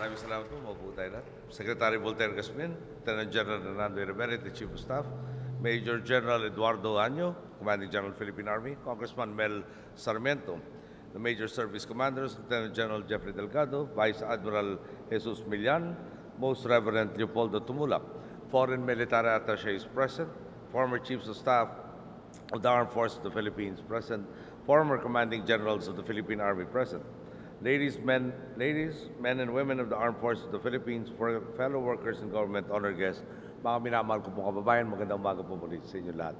Maraming salamat po. Maupo tayo lahat. Secretary Voltaire Gasmin, Lieutenant General Hernando Rivera, the Chief of Staff, Major General Eduardo Año, Commanding General Philippine Army, Congressman Mel Sarmiento, the Major Service Commanders, Lieutenant General Jeffrey Delgado, Vice Admiral Jesus Millan, Most Reverend Leopoldo Tumulak, Foreign Military Attaches present, former Chiefs of Staff of the Armed Forces of the Philippines present, former Commanding Generals of the Philippine Army present, ladies, men and women of the Armed Forces of the Philippines, for fellow workers and government honored guests, mga minamahal ko pong kababayan, magandang umaga po muli sa inyo lahat.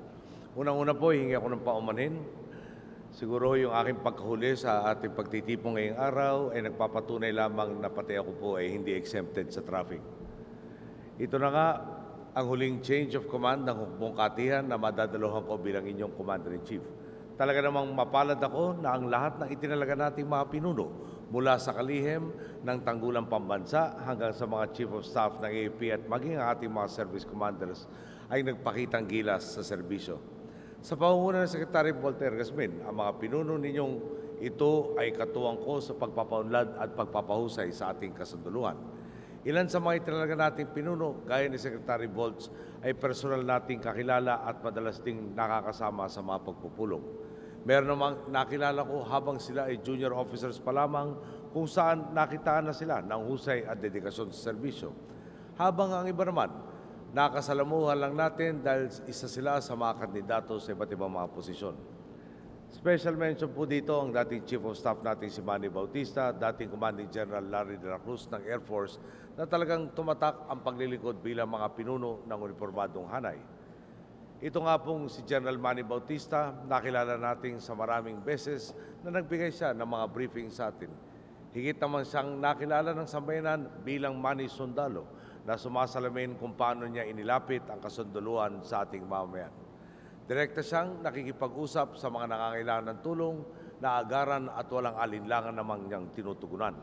Unang-una po, hingi ako ng paumanhin. Siguro yung aking pagkahuli sa ating pagtitipong ngayong araw ay nagpapatunay lamang na pati ako po ay hindi exempted sa traffic. Ito na nga ang huling change of command ng hukbong katihan na madadaluhan ko bilang inyong Commander-in-Chief. Talaga namang mapalad ako na ang lahat ng itinalaga nating mga pinuno mula sa kalihim ng tanggulang pambansa hanggang sa mga Chief of Staff ng AFP at maging ang ating mga Service Commanders ay nagpakitang gilas sa serbisyo. Sa pangunguna ng Secretary Voltaire Gasmin, ang mga pinuno ninyong ito ay katuwang ko sa pagpapaunlad at pagpapahusay sa ating kasunduluhan. Ilan sa mga itinalaga nating pinuno, gaya ni Secretary Volts, ay personal nating kakilala at madalas ding nakakasama sa mga pagpupulong. Meron namang nakilala ko habang sila ay junior officers pa lamang kung saan nakitaan na sila ng husay at dedikasyon sa serbisyo. Habang ang iba naman, nakasalamuhan lang natin dahil isa sila sa mga kandidato sa iba't ibang mga posisyon. Special mention po dito ang dating Chief of Staff natin si Manny Bautista, dating Commanding General Larry de la Cruz ng Air Force na talagang tumatak ang paglilingkod bilang mga pinuno ng uniformadong hanay. Ito nga pong si General Manny Bautista, nakilala natin sa maraming beses na nagbigay siya ng mga briefing sa atin. Higit naman siyang nakilala ng sambayanan bilang Manny Sundalo na sumasalamin kung paano niya inilapit ang kasunduluhan sa ating mamamayan. Direkta siyang nakikipag-usap sa mga nangangailangan ng tulong, naagaran at walang alinlangan namang niyang tinutugunan.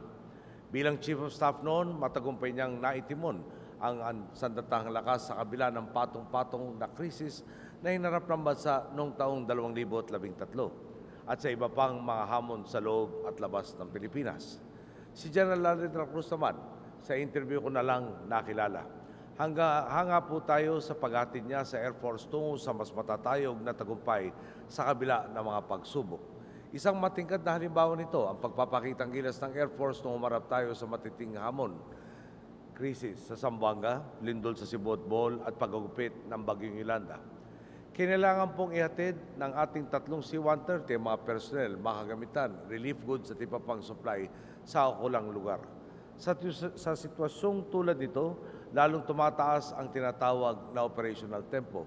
Bilang Chief of Staff noon, matagumpay niyang naitimon ang sandatahang lakas sa kabila ng patong-patong na krisis na hinarap ng bansa noong taong 2013 at sa iba pang mga hamon sa loob at labas ng Pilipinas. Si General Larry de la Cruz naman, sa interview ko na lang nakilala. Hanga po tayo sa paghatid niya sa Air Force tungo sa mas matatayog na tagumpay sa kabila ng mga pagsubok. Isang matingkad na halimbawa nito ang pagpapakitang gilas ng Air Force nung umarap tayo sa matiting hamon, krisis sa Zamboanga, lindol sa Cebu at Bohol at pagagupit ng Bagyong Yolanda. Kinailangan pong ihatid ng ating tatlong C-130 mga personnel, makagamitan, relief goods at iba pang supply sa kulang lugar. Sa sitwasyong tulad nito, lalong tumataas ang tinatawag na operational tempo.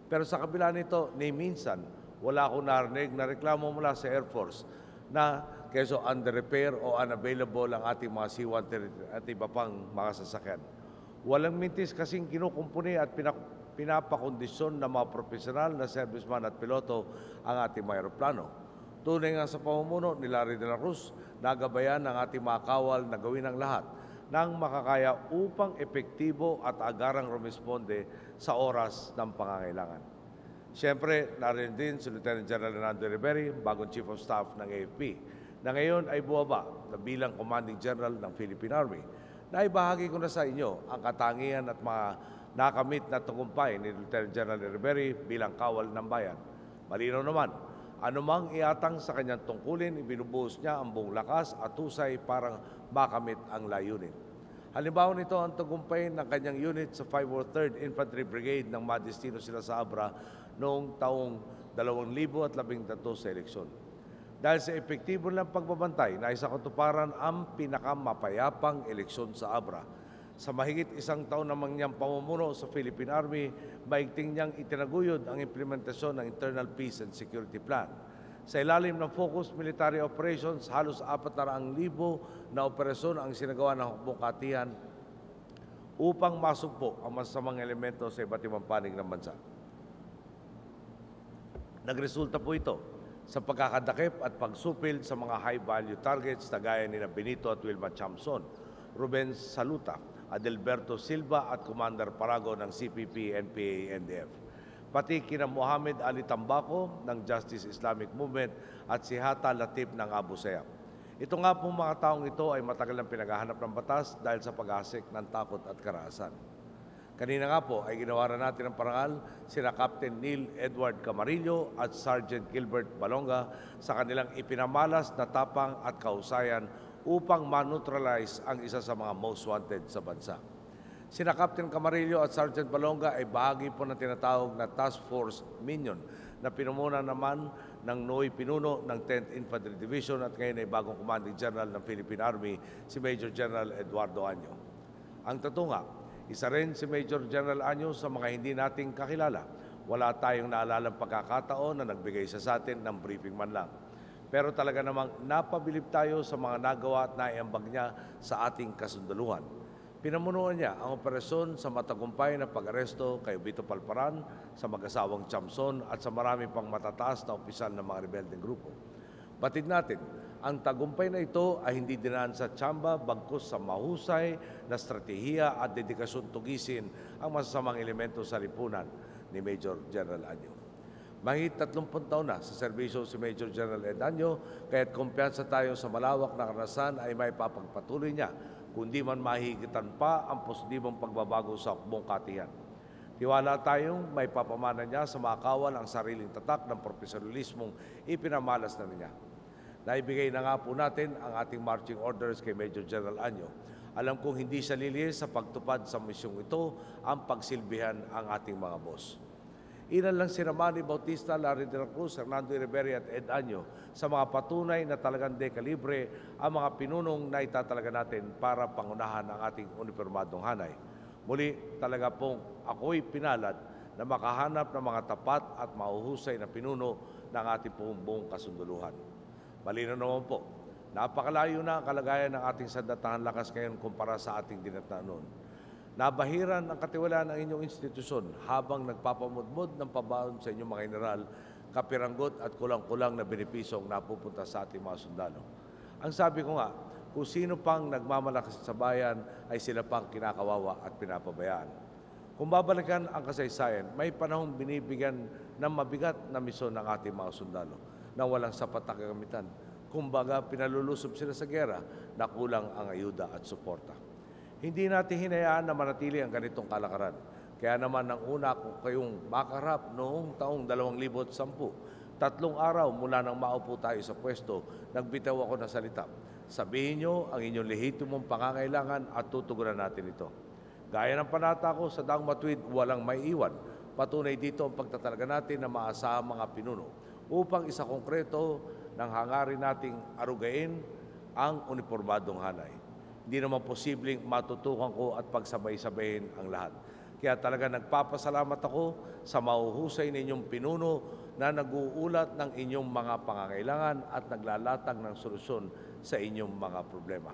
Pero sa kabila nito, ni minsan, wala akong narinig na reklamo mula sa Air Force na keso under repair o unavailable ang ating mga C-130 at iba pang mga sasakyan. Walang mintis kasing kinukumpuni at pinapakondisyon ng mga profesional na serviceman at piloto ang ating mga aeroplano. Tunay nga sa pamumuno ni Larry de la Cruz, nagabayan ng ating mga kawal na gawin ang lahat ng makakaya upang epektibo at agarang rumisponde sa oras ng pangangailangan. Siyempre, narin din si Lieutenant General Hernando Rivera, bagong Chief of Staff ng AFP, na ngayon ay buwaba na bilang Commanding General ng Philippine Army. Naibahagi ko na sa inyo ang katangian at mga nakamit na tagumpay ni Lieutenant General Rivera bilang kawal ng bayan. Malinaw naman, anumang iatang sa kanyang tungkulin, ibinubuhos niya ang buong lakas at husay para makamit ang layunin. Halimbawa nito ang tagumpay ng kanyang unit sa 503rd Infantry Brigade ng madestino sila sa Abra noong taong 2013 sa eleksyon. Dahil sa epektibo ng pagbabantay, naisa katuparan ang pinakamapayapang eleksyon sa Abra. Sa mahigit isang taon namang niyang pamumuno sa Philippine Army, maigting niyang itinaguyod ang implementasyon ng Internal Peace and Security Plan. Sa ilalim ng Focus Military Operations, halos 400,000 na operasyon ang sinagawa ng hukbong katihan upang masugpo ang masasamang elemento sa iba't ibang panig ng bansa. Nagresulta po ito sa pagkakadakip at pagsupil sa mga high-value targets na gaya ni Benito at Wilma Chamson, Ruben Saluta, Adelberto Silva at Commander Parago ng CPP, NPA, NDF. Pati kina Mohamed Ali Tambaco ng Justice Islamic Movement at si Hatta Latif ng Abu Sayyaf. Ito nga po mga taong ito ay matagal nang pinaghahanap ng batas dahil sa pag-asik ng takot at karahasan. Kanina nga po ay ginawa na natin ang parangal sina Captain Neil Edward Camarillo at Sergeant Gilbert Balonga sa kanilang ipinamalas na tapang at kahusayan upang maneutralize ang isa sa mga most wanted sa bansa. Sina Captain Camarillo at Sergeant Balonga ay bahagi po ng tinatawag na Task Force Minion na pinumuna naman ng Noy Pinuno ng 10th Infantry Division at ngayon ay bagong Commanding General ng Philippine Army, si Major General Eduardo Año. Ang totoo nga, isa rin si Major General Año sa mga hindi nating kakilala. Wala tayong naalalang pagkakataon na nagbigay sa atin ng briefing man lang. Pero talaga namang napabilib tayo sa mga nagawa at naiambag niya sa ating kasundaluhan. Pinamunuan niya ang operasyon sa matagumpay na pag-aresto kay Vito Palparan, sa mag-asawang Chamson at sa marami pang matataas na opisyal ng mga rebeldeng grupo. Batid natin, ang tagumpay na ito ay hindi dinaan sa tsamba bagkus sa mahusay na estratehiya at dedikasyon tugisin ang masasamang elemento sa lipunan ni Major General Año. Mahigit 30 taon na sa serbisyo si Major General Ed Año, kaya't kumpiyansa tayo sa malawak na karanasan ay may papagpatuloy niya, kundi man mahigitan pa ang positibong pagbabago sa buong katiyan. Tiwala tayong may papamana niya sa makawal ang sariling tatak ng profesionalismong ipinamalas na niya. Naibigay na nga po natin ang ating marching orders kay Major General Año. Alam kong hindi siya lilihis sa pagtupad sa misyong ito ang pagsilbihan ang ating mga boss. Ilan lang sina Manny Bautista, Larry de la Cruz, Hernando Rivera at Ed Año sa mga patunay na talagang dekalibre ang mga pinunong na itatalaga natin para pangunahan ang ating uniformadong hanay. Muli, talaga pong ako'y pinalad na makahanap ng mga tapat at mahuhusay na pinuno ng ating buong kasunduluhan. Malinaw naman po, napakalayo na ang kalagayan ng ating sandatahang lakas ngayon kumpara sa ating dinatnan noon. Nabahiran ang katiwalaan ng inyong institusyon habang nagpapamudmod ng pabaon sa inyong mga general, kapiranggot at kulang-kulang na benepisyo ang napupunta sa ating mga sundalo. Ang sabi ko nga, kung sino pang nagmamalakas sa bayan ay sila pang kinakawawa at pinapabayaan. Kung babalikan ang kasaysayan, may panahong binibigyan ng mabigat na misyon ng ating mga sundalo na walang sapat na kagamitan. Kumbaga, pinalulusob sila sa gera na kulang ang ayuda at suporta. Hindi natin hinayaan na manatili ang ganitong kalakaran. Kaya naman nang una ko kayong makarap noong taong 2010, 3 araw mula nang maupo tayo sa pwesto, nagbitaw ako ng salita. Sabihin nyo ang inyong lehitimong pangangailangan at tutugunan natin ito. Gaya ng panata ko sa daang matuwid, walang may iwan. Patunay dito ang pagtatalaga natin na maasahang mga pinuno upang isa konkreto ng hangarin nating arugain ang uniformadong hanay. Hindi naman posibleng matutukan ko at pagsabay-sabayin ang lahat. Kaya talaga nagpapasalamat ako sa mahuhusay ninyong pinuno na nag-uulat ng inyong mga pangangailangan at naglalatag ng solusyon sa inyong mga problema.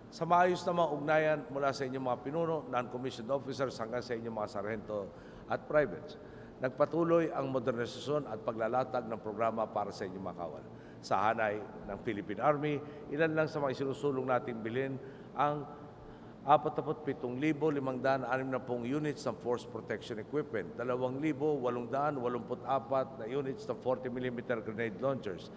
Sa maayos na mga ugnayan mula sa inyong mga pinuno, non-commissioned officers hanggang sa inyong mga sargento at privates, nagpatuloy ang modernisasyon at paglalatag ng programa para sa inyong mga kawal. Sa hanay ng Philippine Army, ilan lang sa mga isinusulong nating bilhin ang 47,560 units ng Force Protection Equipment, 2,884 na units ng 40mm grenade launchers,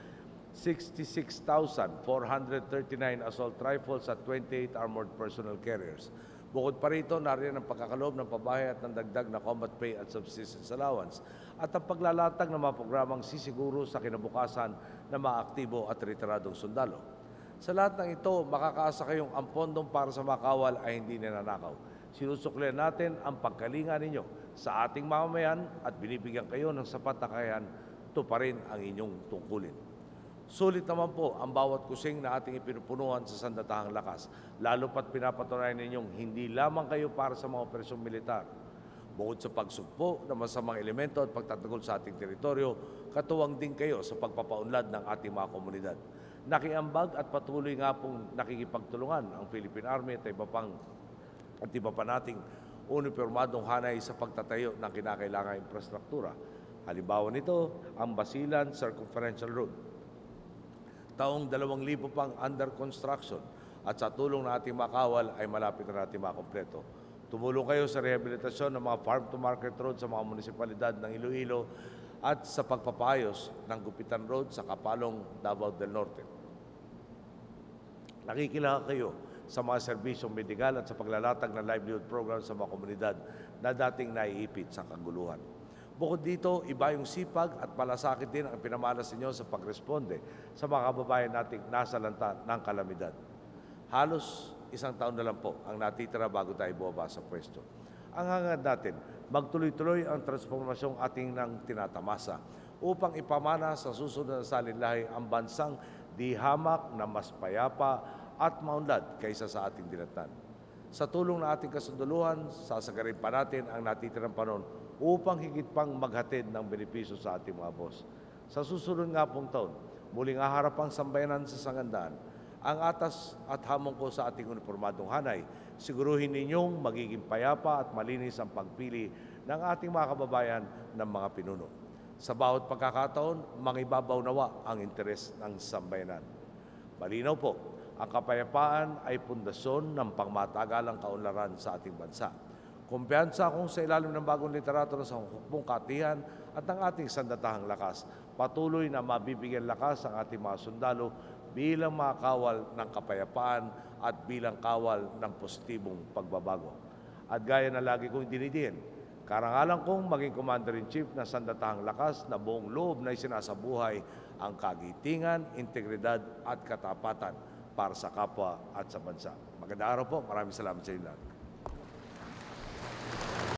66,439 assault rifles at 28 armored personnel carriers. Bukod pa rito, nariyan ang pagkakaloob ng pabahay at ng dagdag na combat pay at subsistence allowance at ang paglalatag ng mga programang sisiguro sa kinabukasan ng mga aktibo at retiradong sundalo. Sa lahat ng ito, makakaasa kayong ang pondong para sa makawal ay hindi ninanakaw. Sinusuklian natin ang pagkalinga ninyo sa ating mamamayan at binibigyan kayo ng sapat na kakayahan tuparin ang inyong tungkulin. Sulit naman po ang bawat kusing na ating ipinupunuan sa sandatahang lakas, lalo pat pinapatunayan ninyong hindi lamang kayo para sa mga operasyong militar. Bukod sa pagsugpo ng masamang elemento at pagtatagol sa ating teritoryo, katuwang din kayo sa pagpapaunlad ng ating mga komunidad. Nakiambag at patuloy nga pong nakikipagtulungan ang Philippine Army at iba pa nating uniformadong hanay sa pagtatayo ng kinakailangang infrastruktura. Halimbawa nito, ang Basilan Circumferential Road. Taong 2,000 pang under construction at sa tulong ng ating makawal ay malapit na natin makompleto. Tumulong kayo sa rehabilitasyon ng mga farm-to-market road sa mga munisipalidad ng Iloilo at sa pagpapayos ng Gupitan Road sa Kapalong, Davao del Norte. Nakikilahok kayo sa mga serbisyong medikal at sa paglalatag ng livelihood program sa mga komunidad na dating naiipit sa kaguluhan. Bukod dito, iba yung sipag at malasakit din ang pinamalas ninyo sa pagresponde sa mga kababayan nating nasa lanta ng kalamidad. Halos isang taon na lang po ang natitira bago tayo bumaba sa pwesto. Ang hangad natin, magtuloy-tuloy ang transformasyong ating nang tinatamasa upang ipamana sa susunod na salinlahi ang bansang di hamak na mas payapa at maunlad kaysa sa ating dinatnan. Sa tulong ng ating kasunduluhan, sasagarin pa natin ang natitirang panahon upang higit pang maghatid ng benepisyo sa ating mga boss. Sa susunod nga pong taon, muling haharap ang sambayanan sa sangandaan. Ang atas at hamon ko sa ating uniformadong hanay, siguruhin ninyong magiging payapa at malinis ang pagpili ng ating mga kababayan ng mga pinuno. Sa bawat pagkakataon, mangibabaw nawa ang interes ng sambayanan. Malinaw po, ang kapayapaan ay pundasyon ng pangmatagalang kaunlaran sa ating bansa. Kumpiyansa akong sa ilalim ng bagong literatura sa hukbong katihan at ng ating sandatahang lakas, patuloy na mabibigyan lakas ang ating mga sundalo bilang mga kawal ng kapayapaan at bilang kawal ng positibong pagbabago. At gaya na lagi kong dinidiin, karangalan kong maging Commander-in-Chief na sandatahang lakas na buong loob na isinasabuhay ang kagitingan, integridad at katapatan para sa kapwa at sa bansa. Magandang araw po. Maraming salamat sa inyo lahat.